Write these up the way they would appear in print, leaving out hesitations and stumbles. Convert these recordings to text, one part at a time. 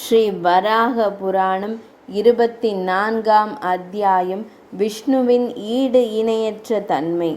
ஸ்ரீ வராக புராணம் 24ஆம் அத்தியாயம். விஷ்ணுவின் ஈடு இணையற்ற தன்மை.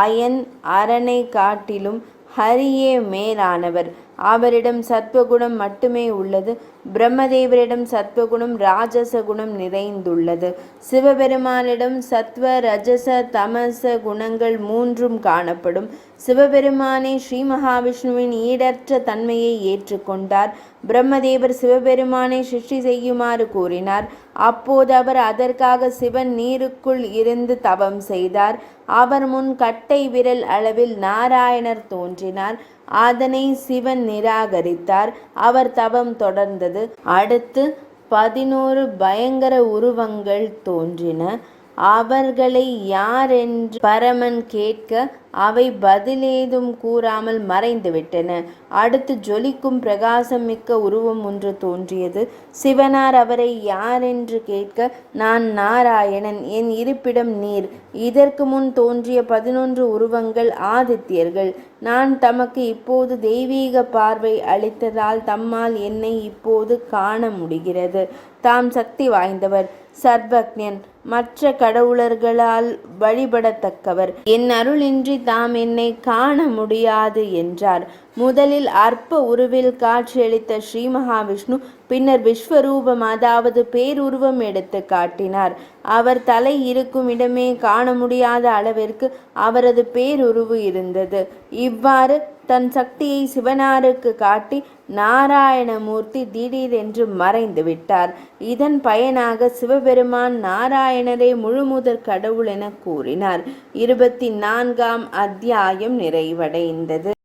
அயன் அரனை காட்டிலும் ஹரியே மேலானவர். அவரிடம் சத்வகுணம் மட்டுமே உள்ளது. பிரம்மதேவரிடம் சத்வகுணம் ராஜச குணம் நிறைந்துள்ளது. சிவபெருமானிடம் சத்வ ரஜச தமச குணங்கள் மூன்றும் காணப்படும். சிவபெருமானே ஸ்ரீ மகாவிஷ்ணுவின் ஈடற்ற தன்மையை ஏற்றுக்கொண்டார். பிரம்மதேவர் சிவபெருமானை சிருஷ்டி செய்யுமாறு கூறினார். அப்போது அவர் அதற்காக சிவன் நீருக்குள் இருந்து தவம் செய்தார். அவர் முன் கட்டை விரல் அளவில் நாராயணர் தோன்றினார். அதனை சிவன் நிராகரித்தார். அவர் தவம் தொடர்ந்தது. அடுத்து 11 பயங்கர உருவங்கள் தோன்றின. அவர்களை யார் என்று பரமன் கேட்க அவை பதிலேதும் கூறாமல் மறைந்துவிட்டன. அடுத்து ஜொலிக்கும் பிரகாசம் மிக்க உருவம் ஒன்று தோன்றியது. சிவனார் அவரை யார் என்று கேட்க, நான் நாராயணன், என் இருப்பிடம் நீர். இதற்கு முன் தோன்றிய 11 உருவங்கள் ஆதித்யர்கள். நான் தமக்கு இப்போது தெய்வீக பார்வை அளித்ததால் தம்மால் என்னை இப்போது காண முடிகிறது. தாம் சக்தி வாய்ந்தவர், சர்வக்ஞன், மற்ற கடவுளர்களால் வழிபடத்தக்கவர். என் அருளின்றி தாம் என்னை காண முடியாது என்றார். முதலில் அற்ப உருவில் காட்சியளித்த ஸ்ரீ மகாவிஷ்ணு பின்னர் விஸ்வரூபம், அதாவது பேருருவம் எடுத்து காட்டினார். அவர் தலை இருக்கும் இடமே காண முடியாத அளவிற்கு அவரது பேருருவு இருந்தது. இவ்வாறு தன் சக்தியை சிவனாருக்கு காட்டி நாராயணமூர்த்தி திடீரென்று மறைந்து விட்டார். இதன் பயனாக சிவபெருமான் நாராயணரே முழுமுதற் கடவுள் என கூறினார். 24ஆம் அத்தியாயம் நிறைவடைந்தது.